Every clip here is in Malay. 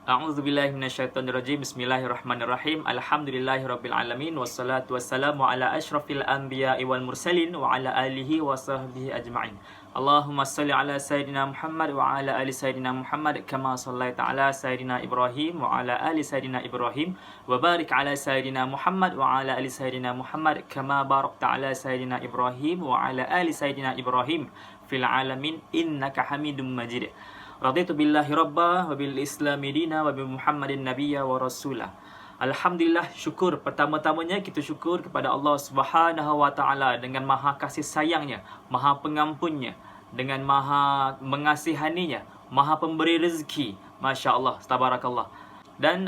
A'udzubillahi minasyaitonirrajim. Bismillahirrahmanirrahim. Alhamdulillahirabbil alamin wassalatu wassalamu ala asyrafil anbiya'i wal mursalin wa ala alihi wa sahbihi ajma'in. Allahumma shalli ala sayidina Muhammad wa ala ali sayidina Muhammad kama shallaita ala sayidina Ibrahim wa ala ali sayidina Ibrahim wa barik ala sayidina Muhammad wa ala ali sayidina Muhammad kama barakta ala sayidina Ibrahim wa ala ali sayidina Ibrahim fil alamin innaka Hamidum Majid. Raditu billahi rabba wa bil islami dina wa bi Muhammadin nabiyya wa rasulah. Alhamdulillah, syukur. Pertama-tamanya kita syukur kepada Allah Subhanahu wa taala dengan maha kasih sayangnya, maha pengampunnya, dengan maha mengasihaninya, maha pemberi rezeki. Masya-Allah, tabarakallah. Dan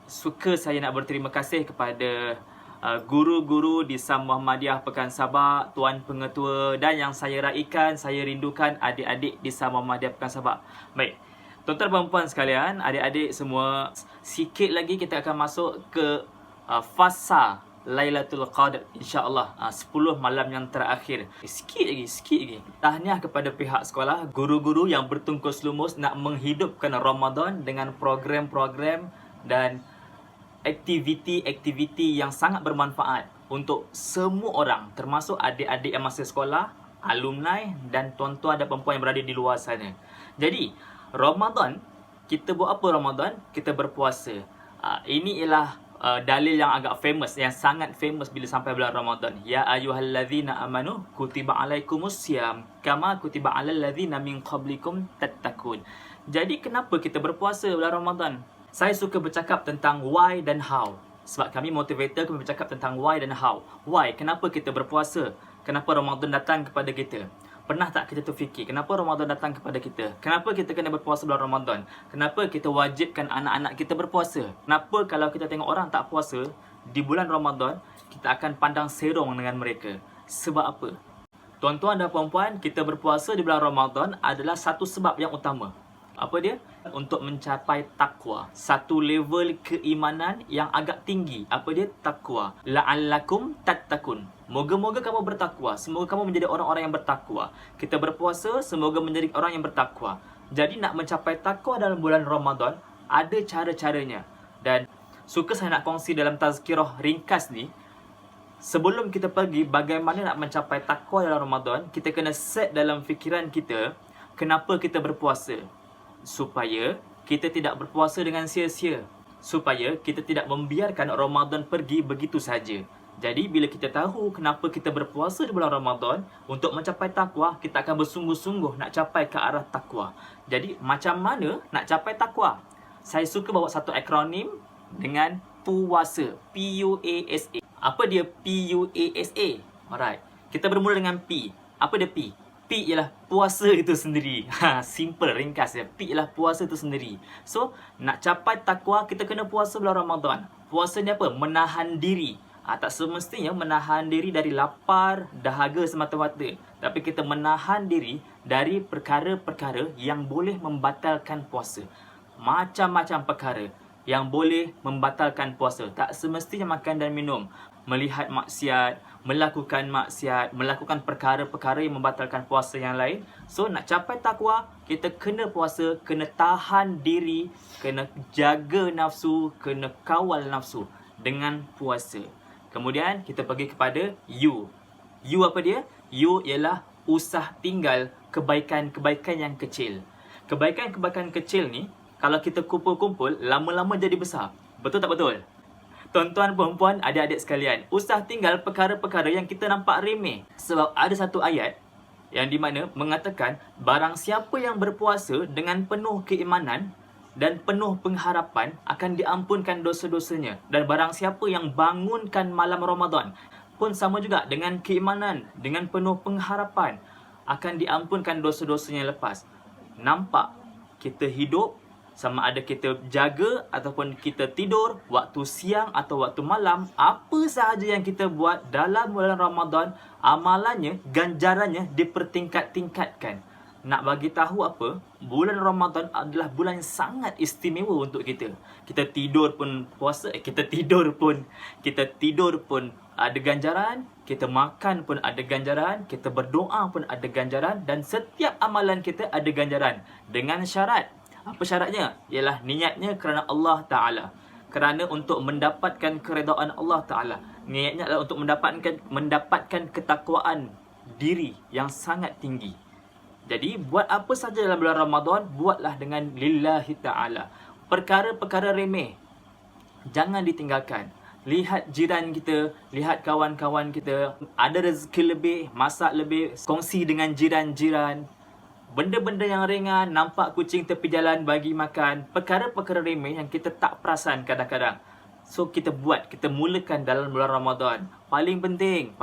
suka saya nak berterima kasih kepada guru-guru di SAM Muhammadiyah Pekan Sabak, Tuan Pengetua, dan yang saya raikan, saya rindukan adik-adik di SAM Muhammadiyah Pekan Sabak. Baik, tuan-tuan dan puan sekalian, adik-adik semua, sikit lagi kita akan masuk ke fasa Lailatul Qadr, insya-Allah 10 malam yang terakhir. Sikit lagi. Tahniah kepada pihak sekolah, guru-guru yang bertungkus lumus nak menghidupkan Ramadan dengan program-program dan aktiviti-aktiviti yang sangat bermanfaat untuk semua orang, termasuk adik-adik yang masih sekolah, alumni dan tuan-tuan dan puan yang berada di luar sana. Jadi, Ramadan, kita buat apa Ramadan? Kita berpuasa. Ini ialah dalil yang agak famous, yang sangat famous bila sampai bulan Ramadan. Ya ayyuhallazina amanu kutiba alaikumussyam kama kutiba alal ladzina min qablikum tattaqun. Jadi, kenapa kita berpuasa bulan Ramadan? Saya suka bercakap tentang why dan how. Sebab kami motivator, kami bercakap tentang why dan how. Why? Kenapa kita berpuasa? Kenapa Ramadan datang kepada kita? Pernah tak kita terfikir, kenapa Ramadan datang kepada kita? Kenapa kita kena berpuasa bulan Ramadan? Kenapa kita wajibkan anak-anak kita berpuasa? Kenapa kalau kita tengok orang tak puasa, di bulan Ramadan, kita akan pandang serong dengan mereka? Sebab apa? Tuan-tuan dan puan-puan, kita berpuasa di bulan Ramadan adalah satu sebab yang utama. Apa dia? Untuk mencapai takwa. Satu level keimanan yang agak tinggi. Apa dia? Takwa. La'allakum tattaqun. Moga-moga kamu bertakwa. Semoga kamu menjadi orang-orang yang bertakwa. Kita berpuasa, semoga menjadi orang yang bertakwa. Jadi nak mencapai takwa dalam bulan Ramadan, ada cara-caranya. Dan suka saya nak kongsi dalam tazkirah ringkas ni, sebelum kita pergi bagaimana nak mencapai takwa dalam Ramadan, kita kena set dalam fikiran kita, kenapa kita berpuasa. Supaya kita tidak berpuasa dengan sia-sia. Supaya kita tidak membiarkan Ramadan pergi begitu saja. Jadi bila kita tahu kenapa kita berpuasa di bulan Ramadan, untuk mencapai takwa, kita akan bersungguh-sungguh nak capai ke arah takwa. Jadi macam mana nak capai takwa? Saya suka bawa satu akronim dengan puasa. P-U-A-S-A. Apa dia P-U-A-S-A? Alright. Kita bermula dengan P. Apa dia P? P ialah puasa itu sendiri. Simple, ringkas ya. P ialah puasa itu sendiri. So, nak capai takwa, kita kena puasa bulan Ramadan. Puasa ni apa? Menahan diri. Tak semestinya menahan diri dari lapar, dahaga semata-mata. Tapi kita menahan diri dari perkara-perkara yang boleh membatalkan puasa. Macam-macam perkara yang boleh membatalkan puasa. Tak semestinya makan dan minum. Melihat maksiat, melakukan perkara-perkara yang membatalkan puasa yang lain. So, nak capai takwa, kita kena puasa, kena tahan diri, kena jaga nafsu, kena kawal nafsu dengan puasa. Kemudian, kita pergi kepada U. U apa dia? U ialah usah tinggal kebaikan-kebaikan yang kecil. Kebaikan-kebaikan kecil ni, kalau kita kumpul-kumpul, lama-lama jadi besar. Betul tak betul? Tuan-tuan, perempuan, adik-adik sekalian, usah tinggal perkara-perkara yang kita nampak remeh. Sebab ada satu ayat yang di mana mengatakan, barang siapa yang berpuasa dengan penuh keimanan dan penuh pengharapan akan diampunkan dosa-dosanya. Dan barang siapa yang bangunkan malam Ramadan pun sama juga dengan keimanan, dengan penuh pengharapan, akan diampunkan dosa-dosanya lepas. Nampak kita hidup, sama ada kita jaga ataupun kita tidur, waktu siang atau waktu malam, apa sahaja yang kita buat dalam bulan Ramadan, amalannya, ganjarannya dipertingkat-tingkatkan. Nak bagi tahu apa? Bulan Ramadan adalah bulan yang sangat istimewa untuk kita. Kita tidur pun puasa, kita tidur pun ada ganjaran, kita makan pun ada ganjaran, kita berdoa pun ada ganjaran, dan setiap amalan kita ada ganjaran. Dengan syarat Apa syaratnya? Ialah niatnya kerana Allah Ta'ala. Kerana untuk mendapatkan keredaan Allah Ta'ala. Niatnya adalah untuk mendapatkan ketakwaan diri yang sangat tinggi. Jadi, buat apa saja dalam bulan Ramadan, buatlah dengan lillahi ta'ala. Perkara-perkara remeh, jangan ditinggalkan. Lihat jiran kita, lihat kawan-kawan kita, ada rezeki lebih, masak lebih, kongsi dengan jiran-jiran. Benda-benda yang ringan, nampak kucing tepi jalan bagi makan. Perkara-perkara remeh yang kita tak perasan kadang-kadang. So, kita buat, kita mulakan dalam bulan Ramadan. Paling penting,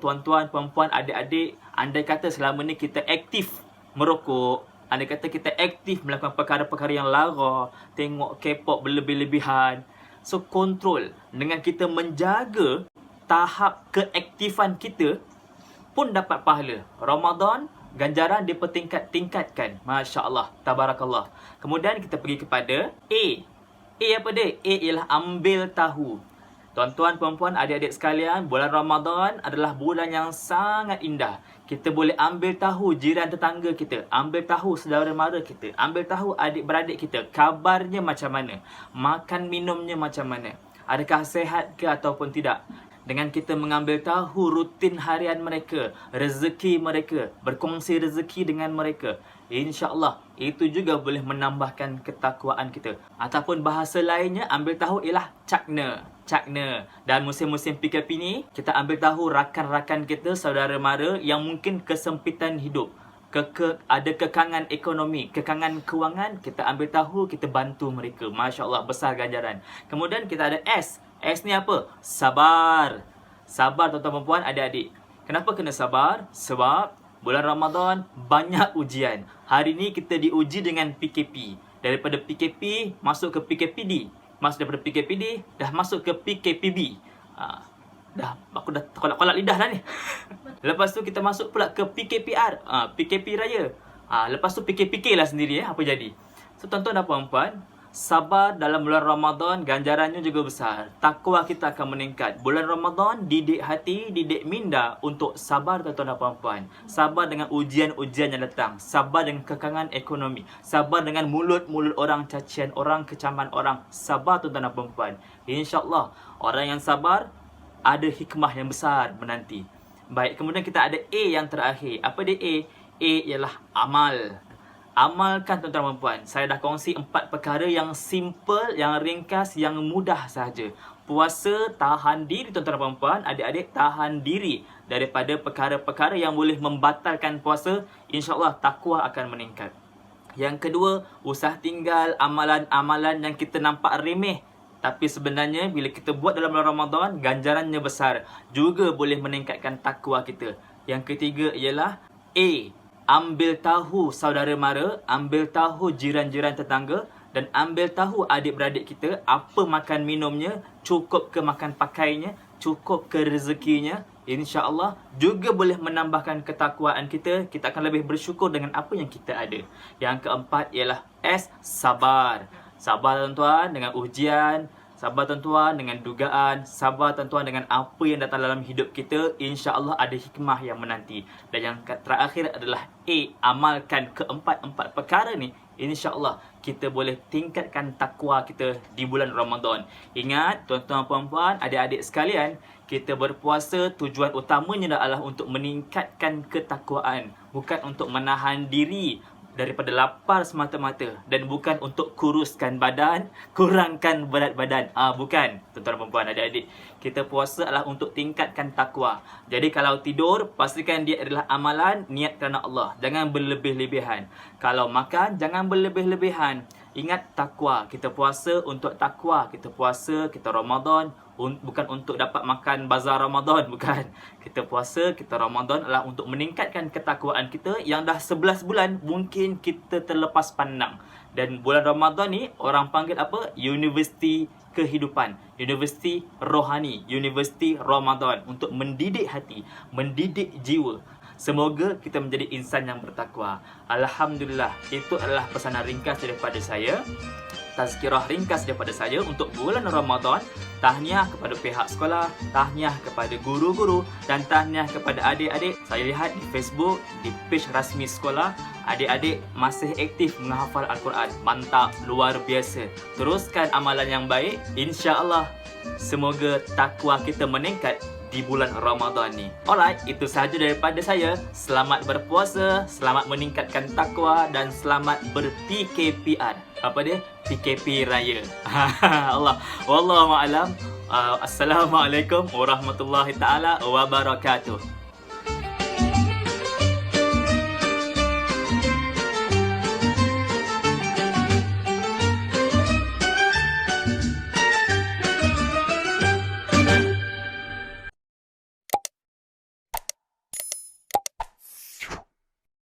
tuan-tuan, puan-puan, adik-adik, andai kata selama ni kita aktif merokok, andai kata kita aktif melakukan perkara-perkara yang lara, tengok K-pop berlebih-lebihan. So, kontrol. Dengan kita menjaga tahap keaktifan kita pun dapat pahala. Ramadan, ganjaran dipertingkat-tingkatkan. Masya Allah, tabarakallah. Kemudian kita pergi kepada A. A apa dia? A ialah ambil tahu. Tuan-tuan, puan-puan, adik-adik sekalian, bulan Ramadan adalah bulan yang sangat indah. Kita boleh ambil tahu jiran tetangga kita, ambil tahu saudara mara kita, ambil tahu adik-beradik kita, kabarnya macam mana, makan minumnya macam mana, adakah sihat ke ataupun tidak. Dengan kita mengambil tahu rutin harian mereka, rezeki mereka, berkongsi rezeki dengan mereka, InsyaAllah itu juga boleh menambahkan ketakwaan kita. Ataupun bahasa lainnya, ambil tahu ialah cakna. Dan musim-musim PKP ni, kita ambil tahu rakan-rakan kita, saudara mara yang mungkin kesempitan hidup, ada kekangan ekonomi, kekangan kewangan, kita ambil tahu, kita bantu mereka. Masya Allah, besar ganjaran. Kemudian kita ada S. S ni apa? Sabar. Sabar tuan-tuan perempuan, adik-adik. Kenapa kena sabar? Sebab bulan Ramadan banyak ujian. Hari ni kita diuji dengan PKP. Daripada PKP masuk ke PKPD. Daripada PKPD dah masuk ke PKPB. Aku dah kolak-kolak lidah dah ni. Lepas tu kita masuk pula ke PKPR, PKP Raya. Lepas tu PKPK lah sendiri apa jadi. So tuan-tuan dan puan-puan, sabar dalam bulan Ramadan, ganjarannya juga besar. Takwa kita akan meningkat. Bulan Ramadan didik hati, didik minda untuk sabar tuan-tuan dan puan-puan. Sabar dengan ujian-ujian yang datang. Sabar dengan kekangan ekonomi. Sabar dengan mulut-mulut orang, cacian orang, kecaman orang. Sabar tuan-tuan dan puan-puan. InsyaAllah, orang yang sabar ada hikmah yang besar menanti. Baik, kemudian kita ada A yang terakhir. Apa dia A? A ialah amal. Amalkan tuan-tuan dan puan. Saya dah kongsi 4 perkara yang simple, yang ringkas, yang mudah sahaja. Puasa, tahan diri tuan-tuan dan puan. Adik-adik, tahan diri daripada perkara-perkara yang boleh membatalkan puasa. InsyaAllah takwa akan meningkat. Yang kedua, usah tinggal amalan-amalan yang kita nampak remeh. Tapi sebenarnya bila kita buat dalam bulan Ramadan, ganjarannya besar. Juga boleh meningkatkan takwa kita. Yang ketiga ialah A. Ambil tahu saudara mara, ambil tahu jiran-jiran tetangga, dan ambil tahu adik-beradik kita apa makan minumnya, cukup ke makan pakainya, cukup ke rezekinya. InsyaAllah juga boleh menambahkan ketakwaan kita. Kita akan lebih bersyukur dengan apa yang kita ada. Yang keempat ialah S. Sabar. Sabar tuan-tuan dengan ujian. Sabar tuan-tuan dengan dugaan. Sabar tuan-tuan dengan apa yang datang dalam hidup kita. InsyaAllah ada hikmah yang menanti. Dan yang terakhir adalah A. Amalkan keempat-empat perkara ni. InsyaAllah kita boleh tingkatkan takwa kita di bulan Ramadan. Ingat tuan-tuan puan-puan, adik-adik sekalian, kita berpuasa tujuan utamanya adalah untuk meningkatkan ketakwaan. Bukan untuk menahan diri daripada lapar semata-mata, dan bukan untuk kuruskan badan, kurangkan berat badan. Bukan, tuan-tuan dan puan-puan, adik-adik. Kita puasa adalah untuk tingkatkan takwa. Jadi kalau tidur, pastikan dia adalah amalan niat kerana Allah. Jangan berlebih-lebihan. Kalau makan, jangan berlebih-lebihan. Ingat takwa. Kita puasa untuk takwa. Kita puasa, kita Ramadan, bukan untuk dapat makan bazar Ramadan, bukan. Kita puasa, kita Ramadan adalah untuk meningkatkan ketakwaan kita yang dah 11 bulan mungkin kita terlepas pandang. Dan bulan Ramadan ni orang panggil apa? Universiti kehidupan, universiti rohani, universiti Ramadan, untuk mendidik hati, mendidik jiwa. Semoga kita menjadi insan yang bertakwa. Alhamdulillah, itu adalah pesanan ringkas daripada saya. tazkirah ringkas daripada saya untuk bulan Ramadan. Tahniah kepada pihak sekolah, tahniah kepada guru-guru dan tahniah kepada adik-adik. Saya lihat di Facebook, di page rasmi sekolah, adik-adik masih aktif menghafal Al-Quran. Mantap, luar biasa. Teruskan amalan yang baik. InsyaAllah, semoga takwa kita meningkat di bulan Ramadan ni. Alright, itu sahaja daripada saya. Selamat berpuasa, selamat meningkatkan takwa dan selamat ber-PKPR. Apa dia? PKP Raya. Allah. Wallahu a'lam. Assalamualaikum warahmatullahi taala wabarakatuh.